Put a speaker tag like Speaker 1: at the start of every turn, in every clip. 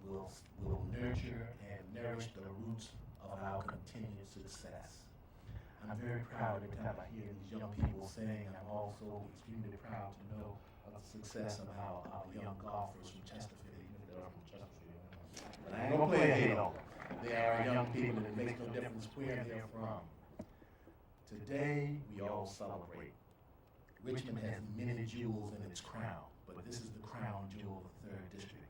Speaker 1: will nurture and nourish the roots of our continued success. I'm very proud every time I hear these young people sing. I'm also extremely proud to know of the success of our young golfers from Chesterfield, even if they're from Chesterfield. But I ain't gonna play a hate on them. They are young people, and it makes no difference where they're from. Today, we all celebrate. Richmond has many jewels in its crown, but this is the crown jewel of the 3rd District.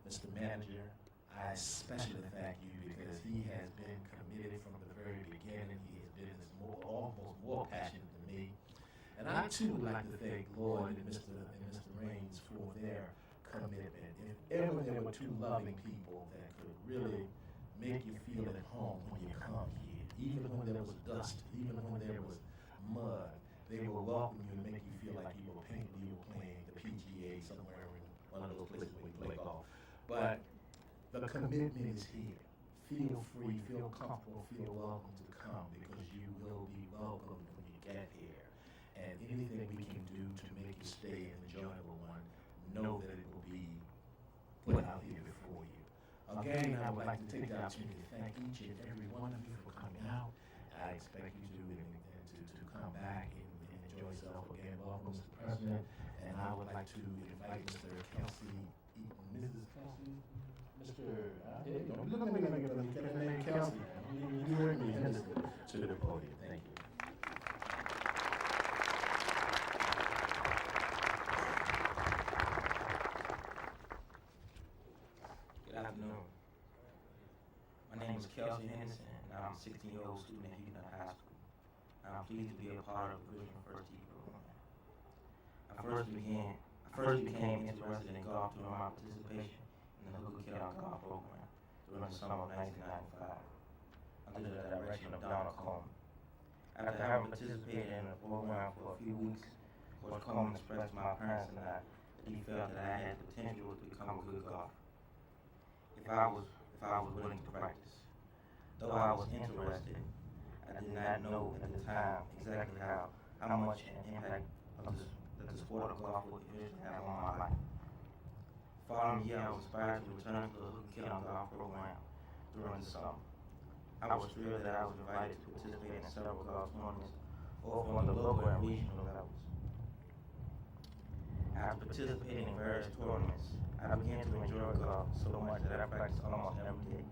Speaker 1: Mr. Manager, I especially thank you because he has been committed from the very beginning. He has been almost more passionate than me. And I too would like to thank Lloyd and Mr. Raines for their commitment. If ever there were two loving people that could really make you feel at home when you come here, even when there was dust, even when there was mud, they will welcome you and make you feel like you were playing the PGA somewhere in one of those places where you play golf. But the commitment is here. Feel free, feel comfortable, feel welcome to come because you will be welcomed when you get here. And anything we can do to make your stay an enjoyable one, know that it will be put out here before you. Again, I would like to take the opportunity to thank each and every one of you for coming out. I expect you to come back and enjoy yourself again. Welcome, Mr. President. And I would like to invite Mr. Kelsey Eaton, Mrs. Kelsey, Mr. Look at me like you got the name Kelsey. You heard me, Henderson, to the podium. Thank you.
Speaker 2: Good afternoon. My name is Kelsey Henderson, and I'm a 16-year-old student at Houston High School. I'm pleased to be a part of the Richmond First Tee program. I first became interested in golf during my participation in the Hooker County Golf Program during the summer of 1995, under the direction of Donald Coleman. After having participated in the program for a few weeks, Coach Coleman expressed to my parents and I that he felt that I had the potential to become a good golfer if I was willing to practice. Though I was interested, I did not know at the time exactly how much an impact that the sport of golf would eventually have on my life. The following year, I was inspired to return to the Hooker County Golf Program during the summer. I was thrilled that I was invited to participate in several golf tournaments, both on the local and regional levels. After participating in various tournaments, I began to enjoy golf so much that I practiced almost every day.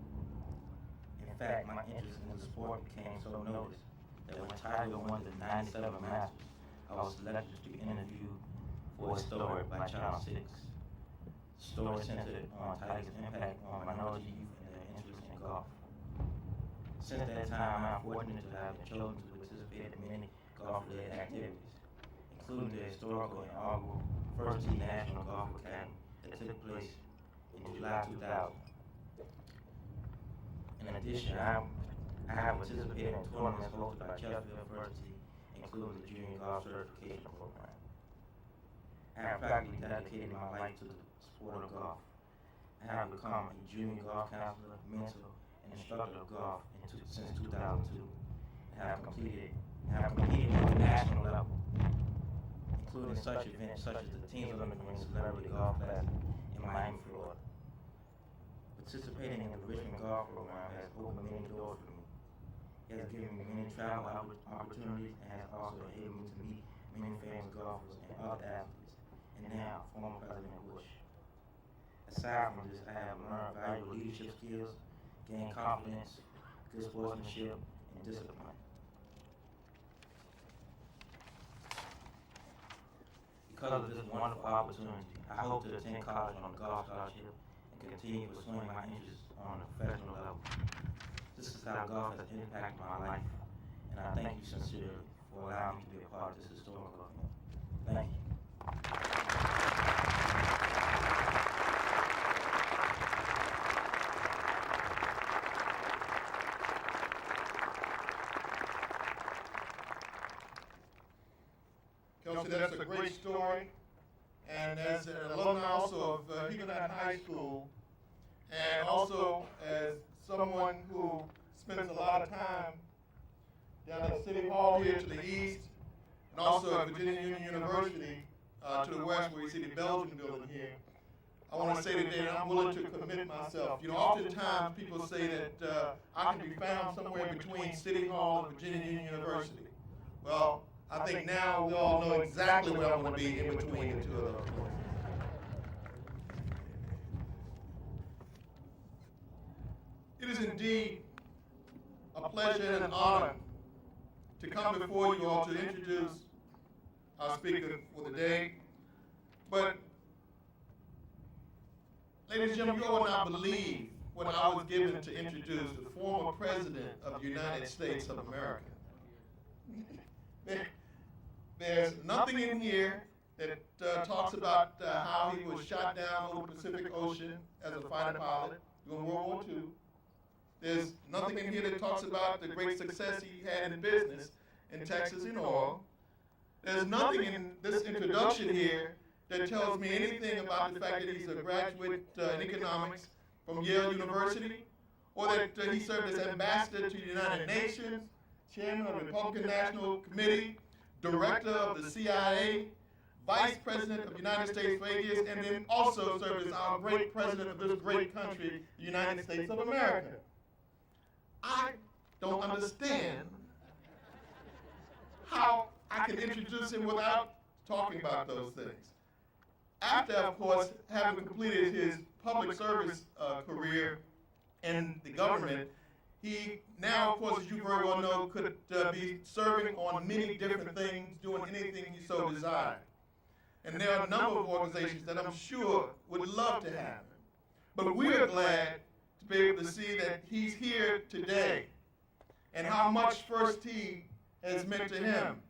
Speaker 2: In fact, my interest in the sport became so noticed that when Tiger won the '97 Masters, I was selected to interview for a story by Channel 6. The story centered on Tiger's impact on minority youth and their interest in golf. Since that time, I'm fortunate to have been chosen to participate in many golf-related activities, including the historical and inaugural First Tee National Golf Academy that took place in July 2000. In addition, I have participated in tournaments hosted by Chesterfield First Tee, including the Junior Golf Certification Program. I have practically dedicated my life to the sport of golf. I have become a junior golf counselor, mentor, and instructor of golf since 2002, and have competed at the national level, including such events such as the Teens Olympic Ring Celebrity Golf Classic in Miami, Florida. Participating in the Richmond Golf Program has opened many doors for me. It has given me many travel opportunities and has also enabled me to meet many famous golfers and other athletes, and now former President Bush. Aside from this, I have learned valuable leadership skills, gained confidence, good sportsmanship, and discipline. Because of this wonderful opportunity, I hope to attend college on a golf scholarship and continue pursuing my interests on a professional level. This is how golf has impacted my life, and I thank you sincerely for allowing me to be a part of this historical event. Thank you.
Speaker 3: Kelsey, that's a great story. And as an alumni also of Huguenot High School, and also as someone who spends a lot of time down at City Hall here to the east, and also at Virginia Union University to the west where you see the Belgian building here, I want to say today that I'm willing to commit myself. You know, oftentimes people say that I can be found somewhere between City Hall and Virginia Union University. Well, I think now we all know exactly where I want to be in between the two of those. It is indeed a pleasure and an honor to come before you all to introduce our speaker for the day. But, ladies and gentlemen, you will not believe what I was given to introduce the former President of the United States of America. There's nothing in here that talks about how he was shot down over the Pacific Ocean as a fighter pilot during World War II. There's nothing in here that talks about the great success he had in business in Texas in oil. There's nothing in this introduction here that tells me anything about the fact that he's a graduate in economics from Yale University, or that he served as ambassador to the United Nations, chairman of the Republican National Committee, director of the CIA, vice president of the United States for 8 years, and then also served as our great president of this great country, the United States of America. I don't understand how I can introduce him without talking about those things. After, of course, having completed his public service career in the government, he now, of course, as you very well know, could be serving on many different things, doing anything he so desired. And there are a number of organizations that I'm sure would love to have him. But we're glad to be able to see that he's here today and how much First Tee has meant to him.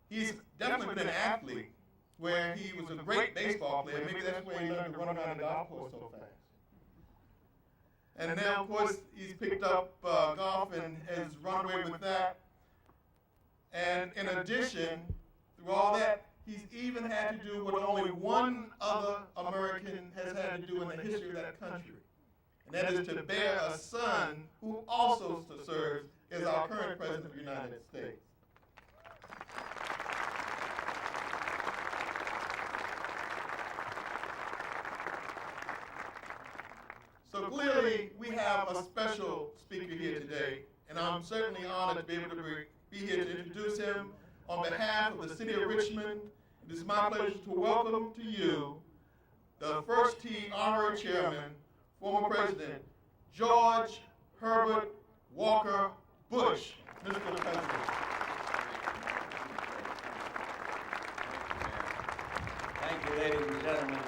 Speaker 3: He's definitely been an athlete where he was a great baseball player. Maybe that's where he learned to run around the golf course so fast. And now, of course, he's picked up golf and has run away with that. And in addition, through all that, he's even had to do what only one other American has had to do in the history of that country. And that is to bear a son who also serves as our current President of the United States. So clearly, we have a special speaker here today, and I'm certainly honored to be able to be here to introduce him on behalf of the city of Richmond. It is my pleasure to welcome to you the First Tee Honorary Chairman, former President George Herbert Walker Bush. Mr. President.
Speaker 4: Thank you, ladies and gentlemen.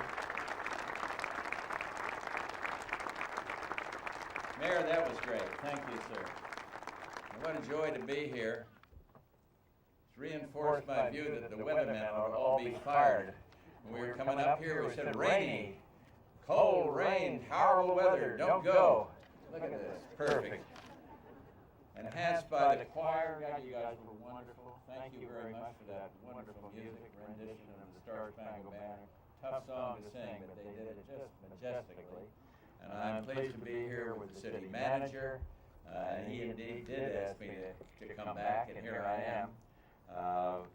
Speaker 4: Mayor, that was great. Thank you, sir. And what a joy to be here. It's reinforced my view that the weathermen ought to all be fired. When we were coming up here, we said rainy, cold, rain, horrible weather, don't go. Look at this, perfect. Enhanced by the choir. God, you guys were wonderful. Thank you very much for that wonderful music rendition of the Star Spangled Banner. Tough song to sing, but they did it just majestically. And I'm pleased to be here with the city manager, and he indeed did ask me to come back, and here I am. Of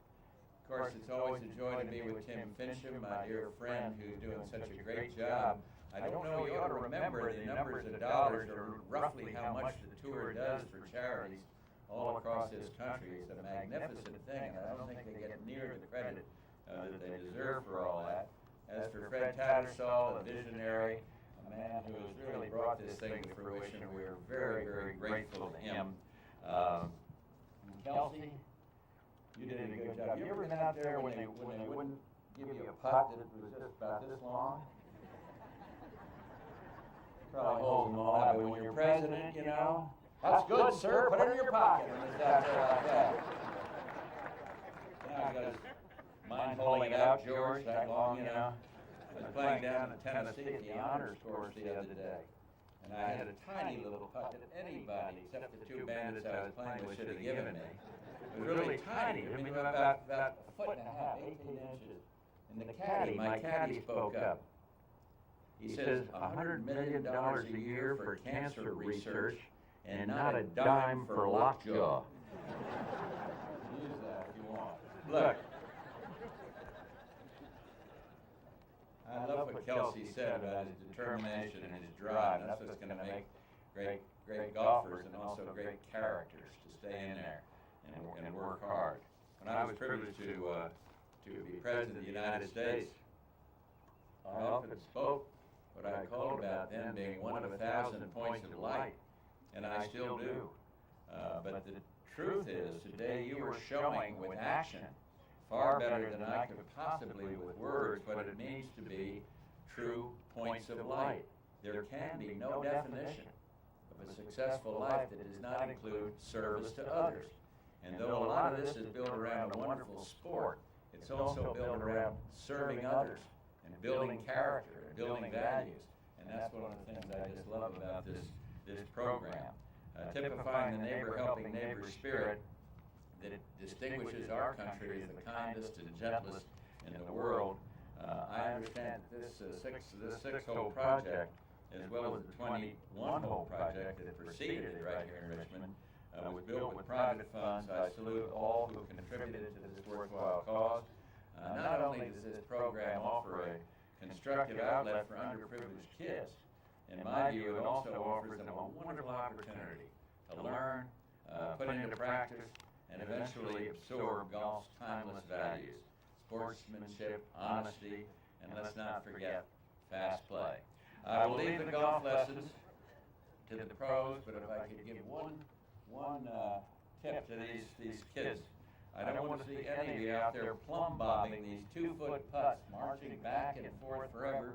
Speaker 4: course, it's always a joy to be with Tim Fincham, my dear friend, who's doing such a great job. I don't know, you ought to remember the numbers of dollars, or roughly how much the tour does for charities all across this country. It's a magnificent thing, and I don't think they get near the credit that they deserve for all that. As for Fred Tattersall, a visionary, a man who has really brought this thing to fruition, and we are very, very grateful to him. Kelsey, you did a good job. You ever been out there when they wouldn't give you a putt that was just about this long? Probably holds them all out, but when you're president, you know, that's good, sir, put it in your pocket. And it's out there like that. Now, because mind holding it out, George, that long, you know. I was playing down in Tennessee at the honors course the other day, and I had a tiny little putt that anybody, except the two bandits I was playing with, should have given me. It was really tiny, I mean, about a foot and a half, 18 inches. And the caddy, my caddy spoke up. He says, $100 million a year for cancer research and not a dime for lockjaw. Use that if you want. Look, I love what Kelsey said about his determination and his drive, and that's what's going to make great golfers and also great characters to stay in there and work hard. When I was privileged to be President of the United States, I often spoke what I called about then being one of 1,000 points of light, and I still do. But the truth is, today you are showing with action far better than I could possibly with words what it means to be true points of light. There can be no definition of a successful life that does not include service to others. And though a lot of this is built around a wonderful sport, it's also built around serving others and building character and building values. And that's one of the things I just love about this program. Typifying the neighbor-helping neighbor spirit that it distinguishes our country as the kindest and gentlest in the world. I understand that this six-hole project, as well as the 21-hole project that preceded it right here in Richmond, was built with private funds. I salute all who contributed to this worthwhile cause. Not only does this program offer a constructive outlet for underprivileged kids, in my view, it also offers them a wonderful opportunity to learn, put into practice, and eventually absorb golf's timeless values: sportsmanship, honesty, and let's not forget fast play. I will leave the golf lessons to the pros, but if I could give one tip to these kids, I don't want to see any of you out there plumb bobbing these 2-foot putts, marching back and forth forever,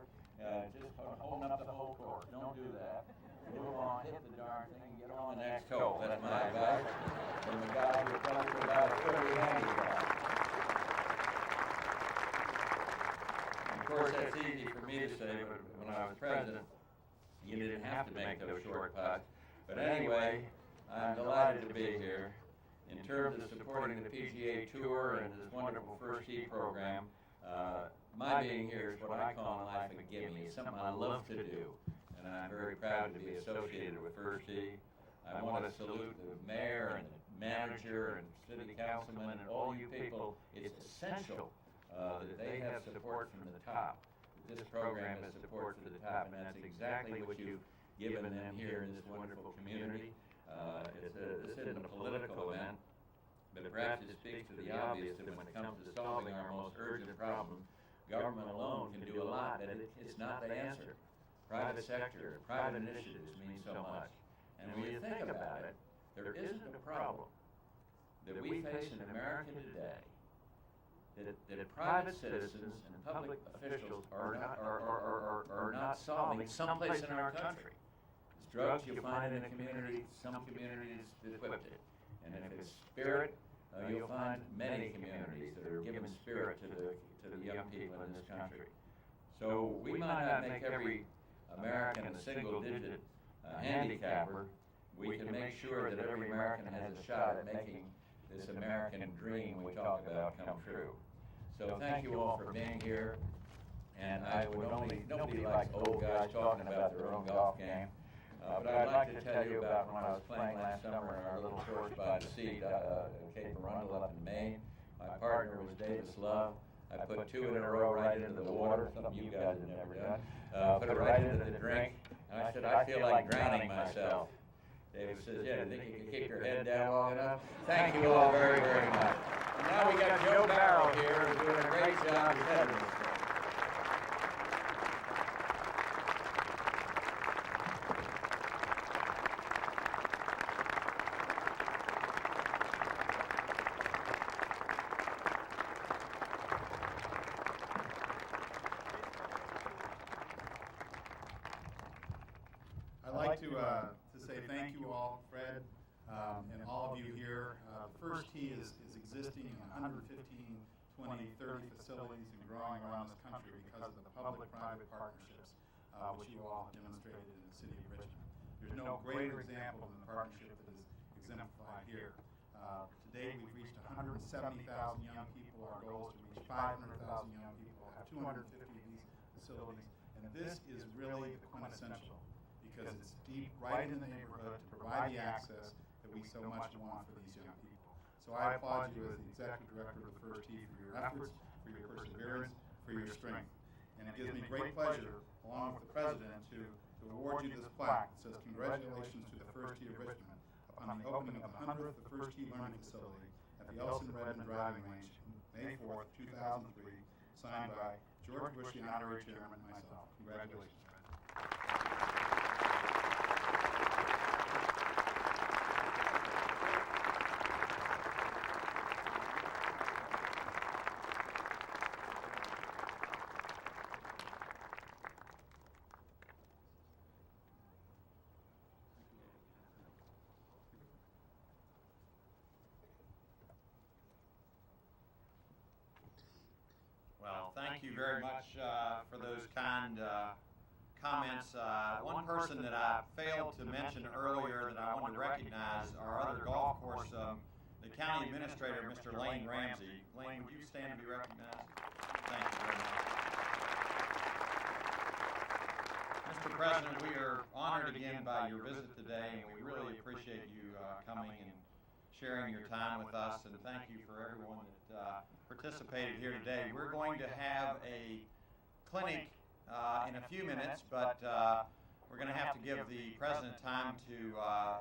Speaker 4: just holding up the whole course. Don't do that. Move on, hit the darn thing, and get on the next hole. That's my advice from the guy who comes to about a 30 handicap. Of course, that's easy for me to say, but when I was president, you didn't have to make those short putts. But anyway, I'm delighted to be here. In terms of supporting the PGA Tour and this wonderful First Tee program, my being here is what I call in life a gimme. It's something I love to do, and I'm very proud to be associated with First Tee. I want to salute the mayor and the manager and city councilman and all you people. It's essential that they have support from the top. That this program has support from the top, and that's exactly what you've given them here in this wonderful community. This isn't a political event, but perhaps it speaks to the obvious that when it comes to solving our most urgent problem, government alone can do a lot, but it's not the answer. Private sector, private initiatives mean so much. And when you think about it, there isn't a problem that we face in America today that private citizens and public officials are not solving someplace in our country. It's drugs, you'll find it in a community, some communities that equipped it. And if it's spirit, you'll find many communities that are giving spirit to the young people in this country. So we might not make every American a single-digit handicapper. We can make sure that every American has a shot at making this American dream we talk about come true. So thank you all for being here. And nobody likes old guys talking about their own golf game. But I'd like to tell you about when I was playing last summer in our little course by the sea, Cape Arundel up in Maine. My partner was Davis Love. I put 2 in a row right into the water, something you guys have never done. Put it right into the drink, and I said, I feel like drowning myself. Davis says, yeah, think you can keep your head down long enough? Thank you all very, very much. And now we got Joe Barrow here, who's doing a great job of heading this thing.
Speaker 5: I'd like to say thank you all, Fred, and all of you here. The First Tee is existing in 115, 20, 30 facilities and growing around this country because of the public-private partnerships which you all have demonstrated in the city of Richmond. There's no greater example than the partnership that is exemplified here. To date, we've reached 170,000 young people. Our goal is to reach 500,000 young people, have 250 of these facilities, and this is really the quintessential, because it's deep right in the neighborhood to provide the access that we so much want for these young people. So I applaud you as the executive director of the First Tee for your efforts, for your perseverance, for your strength. And it gives me great pleasure, along with the President, to award you this plaque that says, "Congratulations to the First Tee of Richmond upon the opening of the 100th First Tee Learning Facility at the Elson Redmond Driving Range, May 4th, 2003, signed by George Bush, the Honorary Chairman, and myself." Congratulations, Fred.
Speaker 4: Well, thank you very much for those kind comments. One person that I failed to mention earlier that I wanted to recognize, our other golf course, the county administrator, Mr. Lane Ramsey. Lane, would you stand to be recognized? Thank you very much. Mr. President, we are honored again by your visit today, and we really appreciate you coming and sharing your time with us, and thank you for everyone that participated here today. We're going to have a clinic in a few minutes, but we're going to have to give the President time to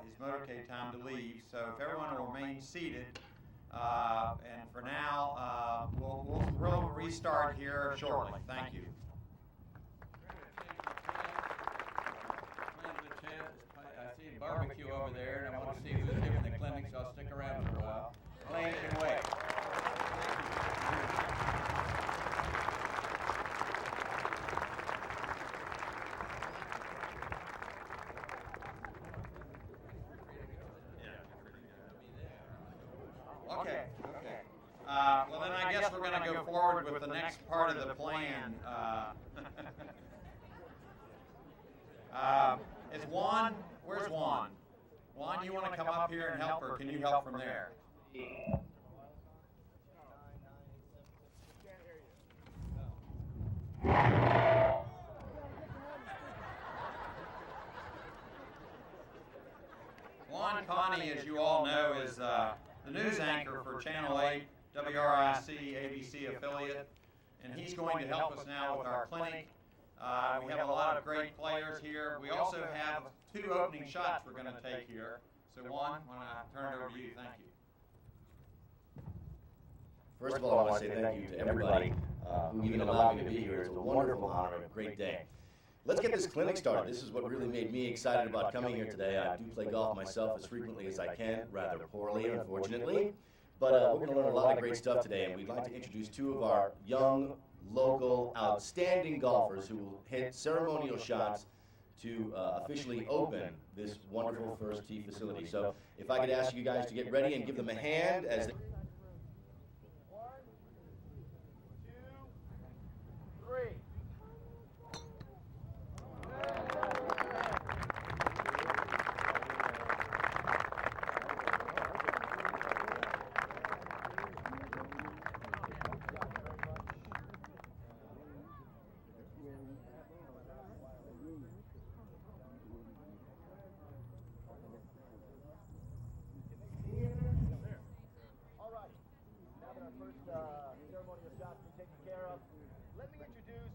Speaker 4: his motorcade time to leave. So if everyone will remain seated, and for now, we'll restart here shortly. Thank you. I see a barbecue over there, and I want to see who's giving the clinic, so I'll stick around for a while. Lane can wait. Okay. Well, then I guess we're going to go forward with the next part of the plan. Is Juan? Where's Juan? Juan, you want to come up here and help, or can you help from there? Juan Connie, as you all know, is the news anchor for Channel 8, WRIC, ABC affiliate, and he's going to help us now with our clinic. We have a lot of great players here. We also have 2 opening shots we're going to take here. So Juan, when I turn it over to you, thank you.
Speaker 6: First of all, I want to say thank you to everybody who even allowed me to be here. It's a wonderful honor and a great day. Let's get this clinic started. This is what really made me excited about coming here today. I do play golf myself as frequently as I can, rather poorly, unfortunately. But we're going to learn a lot of great stuff today, and we'd like to introduce 2 of our young, local, outstanding golfers who will hit ceremonial shots to officially open this wonderful First Tee facility. So if I could ask you guys to get ready and give them a hand as they...
Speaker 7: 1, 2, 3. Ceremonial shots been taken care of. Let me introduce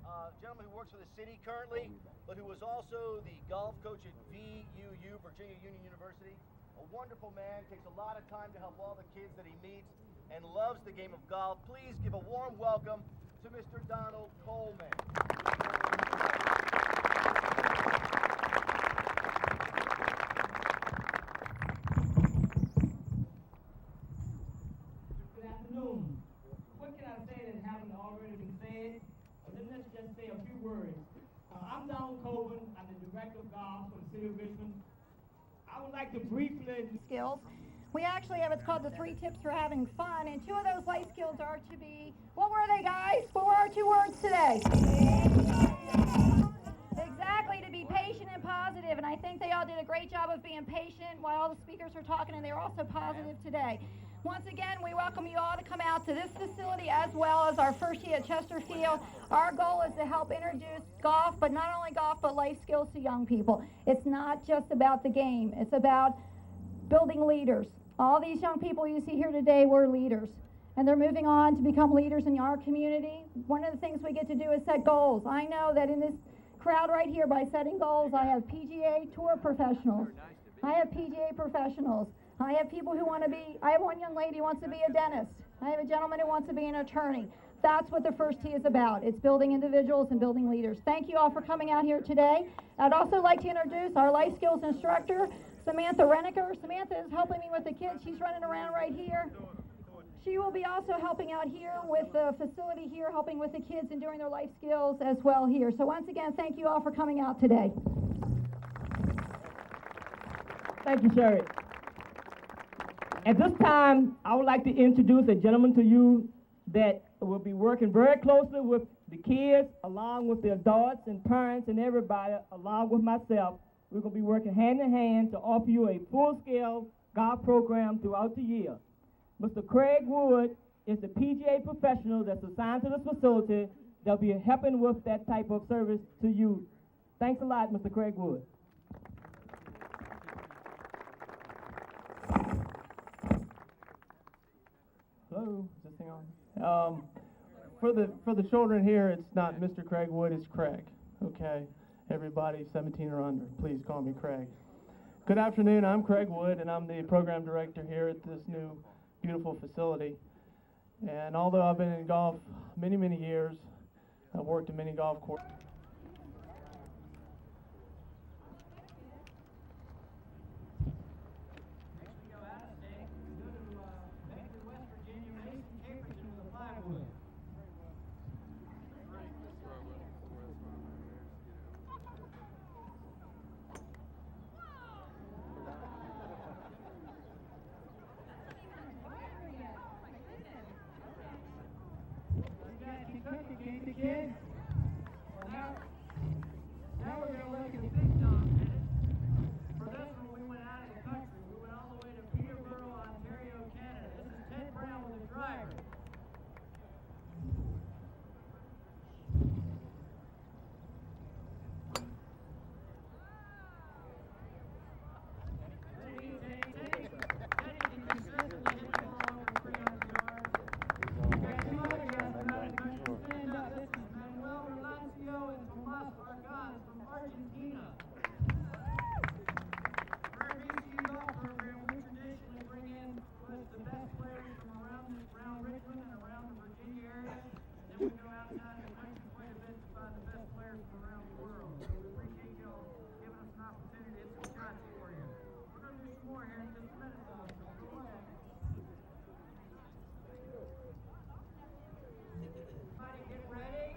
Speaker 7: a gentleman who works for the city currently, but who was also the golf coach at VUU, Virginia Union University. A wonderful man, takes a lot of time to help all the kids that he meets, and loves the game of golf. Please give a warm welcome to Mr. Donald Coleman.
Speaker 8: Good afternoon. What can I say that hasn't already been said? Let's just say a few words. I'm Donald Coleman. I'm the Director of Golf for the City of Richmond. I would like to briefly...
Speaker 9: Skills. We actually have, it's called the 3 tips for having fun, and 2 of those life skills are to be, what were they, guys? What were our 2 words today? Exactly, to be patient and positive, and I think they all did a great job of being patient while all the speakers were talking, and they were also positive today. Once again, we welcome you all to come out to this facility as well as our first tee at Chesterfield. Our goal is to help introduce golf, but not only golf, but life skills to young people. It's not just about the game. It's about building leaders. All these young people you see here today were leaders. and they're moving on to become leaders in our community. One of the things we get to do is set goals. I know that in this crowd right here, by setting goals, I have PGA Tour professionals. I have PGA professionals. I have people who want to be, I have one young lady who wants to be a dentist. I have a gentleman who wants to be an attorney. That's what the first T is about. It's building individuals and building leaders. Thank you all for coming out here today. I'd also like to introduce our life skills instructor, Samantha Reniker. Samantha is helping me with the kids. She's running around right here. She will be also helping out here with the facility here, helping with the kids and doing their life skills as well here. So once again, thank you all for coming out today.
Speaker 8: Thank you, Sherry. At this time, I would like to introduce a gentleman to you that will be working very closely with the kids, along with the adults and parents and everybody, along with myself. We're going to be working hand in hand to offer you a full-scale golf program throughout the year. Mr. Craig Wood is the PGA professional that's assigned to this facility that'll be helping with that type of service to you. Thanks a lot, Mr. Craig Wood.
Speaker 10: Hello, is this thing on? For the children here, it's not Mr. Craig Wood, it's Craig. Okay, everybody 17 or under, please call me Craig. Good afternoon, I'm Craig Wood, and I'm the program director here at this new beautiful facility. And although I've been in golf many, many years, I've worked in many golf courses.
Speaker 8: Now we're going to look at the big dog minute. For this one, we went out of the country. We went all the way to Peterborough, Ontario, Canada. This is Ted Brown with the driver. Argentina. For our BC golf program, we traditionally bring in the best players from around Richmond and around the Virginia area. Then we go outside the country quite a bit to find the best players from around the world. So we appreciate y'all giving us an opportunity to hit some shots for you. We're going to do some more here in just a minute, though, so go ahead. Everybody get ready.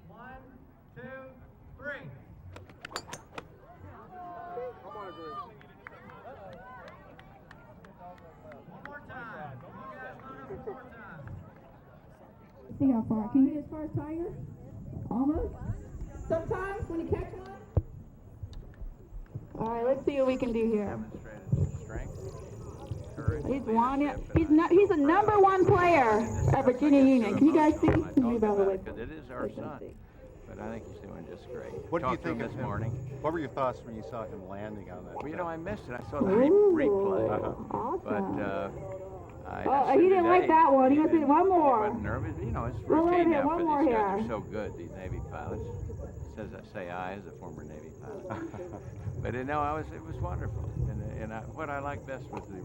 Speaker 8: 1, 2, 3. One more time. You guys run up one more time.
Speaker 11: See how far. Can you get as far as Tiger? Almost. Sometimes when you catch one. All right, let's see what we can do here. He's a number one player at Virginia Union. Can you guys see?
Speaker 4: Because it is our son. But I think he's doing just great.
Speaker 12: What do you
Speaker 4: Talked to him
Speaker 12: think of
Speaker 4: this
Speaker 12: him?
Speaker 4: morning?
Speaker 12: What were your thoughts when you saw him landing on that?
Speaker 4: Well, you know, I missed it. I saw the replay.
Speaker 11: Awesome.
Speaker 4: But
Speaker 11: he didn't like that one. He was in one more.
Speaker 4: I wasn't nervous. You know, it's
Speaker 11: Well,
Speaker 4: routine now
Speaker 11: one
Speaker 4: for
Speaker 11: more
Speaker 4: these guys.
Speaker 11: here.
Speaker 4: They're so good, these Navy pilots. Says I say I as a former Navy pilot. But it was wonderful. And what I liked best was the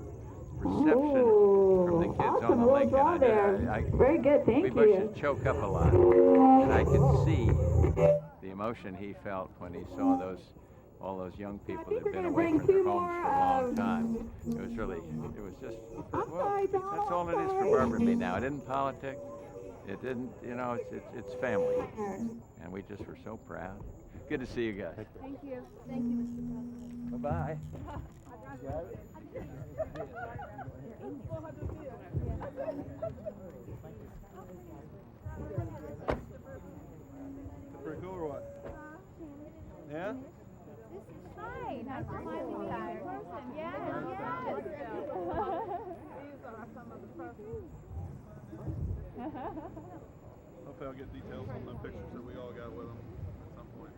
Speaker 4: reception from the kids on the lake.
Speaker 11: Very good, thank you.
Speaker 4: We should choke up a lot. And I could see the emotion he felt when he saw all those young people that had been away from their homes for a long time. It was just, that's all it is for Barbara and me now. It isn't politics. It didn't, it's family. And we just were so proud. Good to see you guys.
Speaker 11: Thank you. Thank you, Mr. President.
Speaker 4: Bye-bye.
Speaker 12: Pretty cool or what? Yeah?
Speaker 9: Hi, nice to meet you in person. Yes, yes.
Speaker 11: These are some of the trophies.
Speaker 12: Hopefully I'll get details on the pictures that we all got with them at some point.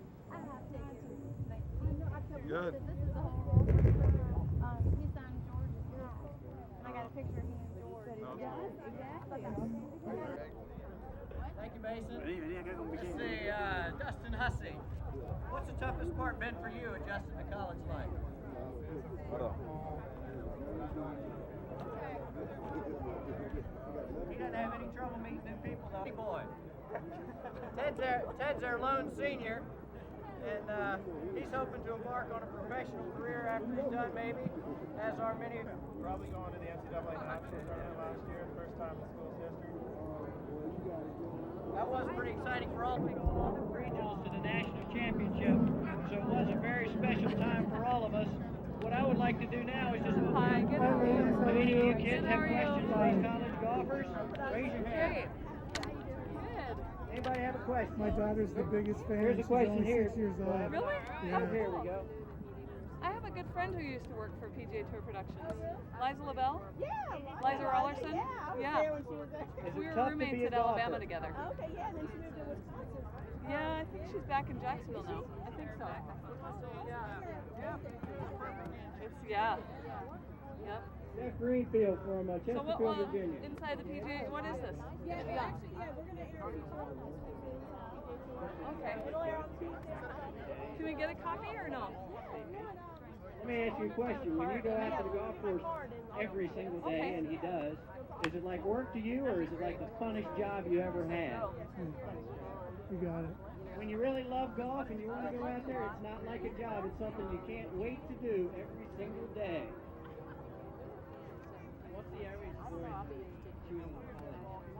Speaker 12: Good.
Speaker 11: This is the whole roll. He signed George's.
Speaker 9: picture of him and George. Exactly.
Speaker 13: Thank you, Mason. Let's see, Dustin Hussey. What's the toughest part been for you adjusting to college life? He doesn't have any trouble meeting new people, though. Hey, boy. Ted's our lone senior, and he's hoping to embark on a professional career after he's done, maybe, as are many of them.
Speaker 10: Probably going to the NCAA National Tournament last year, first time in school's history.
Speaker 13: That was pretty exciting for all people on the regionals to the national championship, so it was a very special time for all of us. What I would like to do now is just do any of you kids have questions for these college golfers? Raise your hand. Anybody have a question?
Speaker 14: My daughter's the biggest fan.
Speaker 13: Here's a
Speaker 14: She's
Speaker 13: question
Speaker 14: only
Speaker 13: here.
Speaker 14: 6 years old.
Speaker 15: Really?
Speaker 14: Yeah.
Speaker 13: Here we go.
Speaker 15: I have a good friend who used to work for PGA Tour Productions. Liza LaBelle? Yeah. Liza Rollerson?
Speaker 11: Yeah, I was there when she was there.
Speaker 15: We were roommates at Alabama together.
Speaker 11: Okay, yeah, and then she moved to Wisconsin.
Speaker 15: Yeah, I think she's back in Jacksonville now. I think so. Yeah. Yep.
Speaker 13: Jeff Greenfield from
Speaker 15: So
Speaker 13: Chesterfield, Virginia.
Speaker 15: inside the PGA, what is this?
Speaker 11: Yeah, we're going to interview
Speaker 15: Okay. Can we get a copy or no?
Speaker 13: Let me ask you a question. When you go out to the golf course every single day, and he does, is it like work to you, or is it like the funnest job you ever had?
Speaker 14: You got it.
Speaker 13: When you really love golf and you want to go out there, it's not like a job. It's something you can't wait to do every single day. What's the average score choosing college?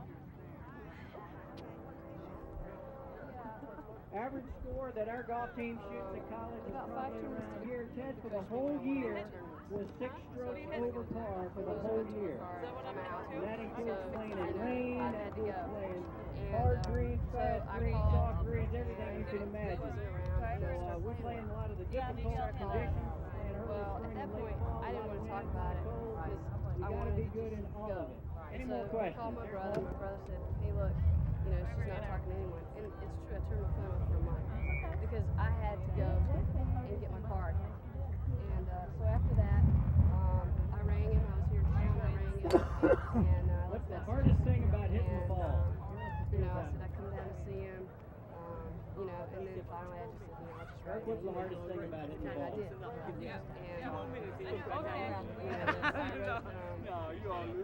Speaker 13: Average score that our golf team shoots at college is probably around here. Ted, for the whole year, was 6 strokes over par for the whole year. And that includes playing in rain, that includes playing hard greens, fast greens, soft greens, everything you can imagine. So we're playing a lot of the difficult conditions, playing early spring and late fall.
Speaker 15: I didn't want to talk about it because
Speaker 13: You got to be good in all of it. Any more questions?
Speaker 15: I called my brother. My brother said, hey, look, you know, she's not talking to anyone. And it's true, I turned my phone off for a month because I had to go and get my card. And so after that, I rang him. I was here in town. I rang him. And
Speaker 13: what's the hardest thing about hitting the ball?
Speaker 15: You know, I said I'd come down to see him. You know, and then finally I just said, you know, I'll just write.
Speaker 13: What's the hardest thing about hitting the ball?
Speaker 15: I did. And
Speaker 13: Okay.
Speaker 15: you know, I told him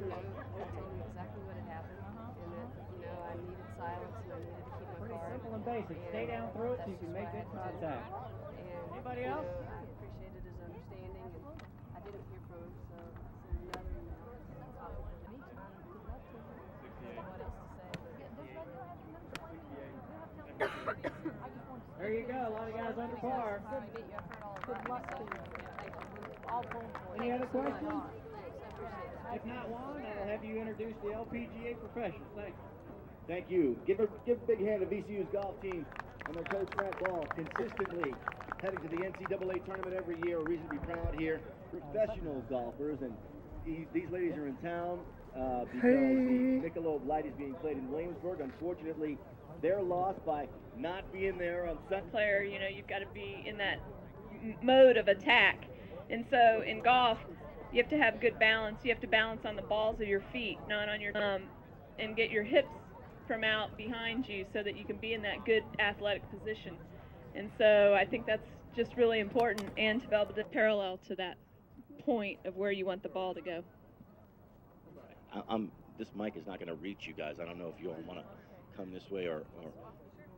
Speaker 15: exactly what had happened, and that, you know, I needed silence and I needed to keep my
Speaker 13: Pretty
Speaker 15: card.
Speaker 13: simple and basic. Stay down through it so you can make good contact.
Speaker 15: And,
Speaker 13: Anybody
Speaker 15: you
Speaker 13: else?
Speaker 15: know, I appreciated his understanding, and I didn't hear from him, so I sent another email.
Speaker 13: There you go. A lot of guys under par. Any other questions? If not, Juan, I'll have you introduce the LPGA professionals. Thank you.
Speaker 16: Thank you. Give a big hand to VCU's golf team and their coach, Matt Ball, consistently heading to the NCAA tournament every year. A reason to be proud here. Professional golfers, and these ladies are in town because the Michelob Light is being played in Williamsburg. Unfortunately, they're lost by not being there on Sunday.
Speaker 17: Player, you know, you've got to be in that mode of attack. And so in golf, you have to have good balance. You have to balance on the balls of your feet, not on your and get your hips from out behind you so that you can be in that good athletic position. And so I think that's just really important, and to be able to parallel to that point of where you want the ball to go.
Speaker 16: This mic is not going to reach you guys. I don't know if you all want to come this way or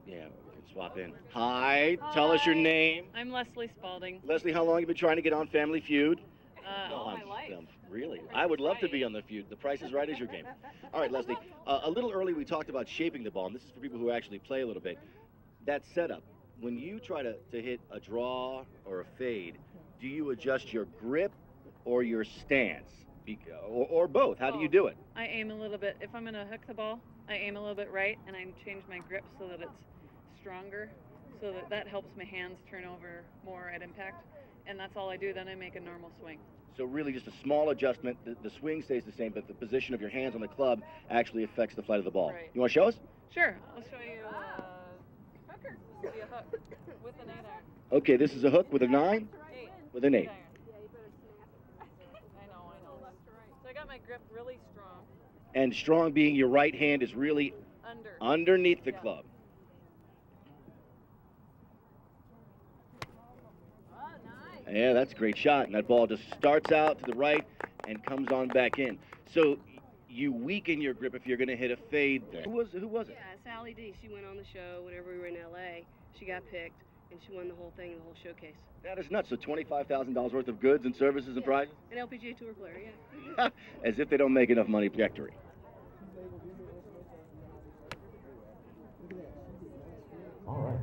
Speaker 16: yeah, we can swap in. Hi, tell us your name.
Speaker 17: I'm Leslie Spalding.
Speaker 16: Leslie, how long have you been trying to get on Family Feud?
Speaker 17: All my life.
Speaker 16: Really? I would love to be on the Feud. The Price is Right is your game. All right, Leslie, a little early we talked about shaping the ball, and this is for people who actually play a little bit. That setup, when you try to hit a draw or a fade, do you adjust your grip or your stance? Or both? How do you do it?
Speaker 17: I aim a little bit. If I'm going to hook the ball, I aim a little bit right, and I change my grip so that it's stronger, so that helps my hands turn over more at impact. And that's all I do. Then I make a normal swing.
Speaker 16: So really just a small adjustment. The swing stays the same, but the position of your hands on the club actually affects the flight of the ball.
Speaker 17: Right.
Speaker 16: You want to show us?
Speaker 17: Sure. I'll show you hooker. This will be a hook with an 8-iron.
Speaker 16: Okay, this is a hook with a 9?
Speaker 17: 8.
Speaker 16: With an 8.
Speaker 17: I know. So I got my grip
Speaker 16: And strong being your right hand is really underneath the club. Yeah, that's a great shot. And that ball just starts out to the right and comes on back in. So you weaken your grip if you're going to hit a fade there. Who was it?
Speaker 15: Yeah, Sally D. She went on the show whenever we were in L.A. She got picked, and she won the whole thing, the whole showcase.
Speaker 16: That is nuts. So $25,000 worth of goods and services and prizes?
Speaker 15: An LPGA Tour player, yeah.
Speaker 16: As if they don't make enough money trajectory.
Speaker 6: All right.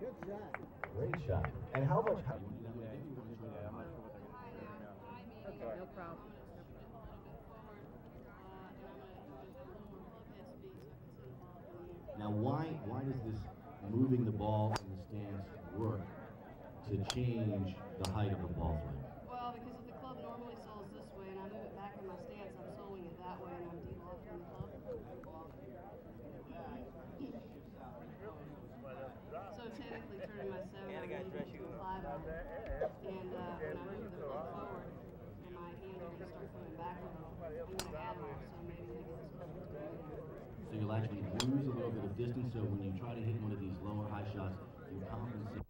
Speaker 6: Good shot. Great shot. And how much?
Speaker 15: No problem.
Speaker 6: Now, why does this moving the ball in the stance work to change the height of the ball flight?
Speaker 15: Well, because if the club normally soles this way and I move it back in my stance, I'm soling it that way and I'm de-lofting the club. So technically turning my 7 I'm moving to a 5 iron. And when I move the club forward and my hands are going to start coming back a little, I'm going to add also maybe make this club look better.
Speaker 6: So you'll actually lose a little bit of distance, so when you try to hit one of these lower high shots, you compensate.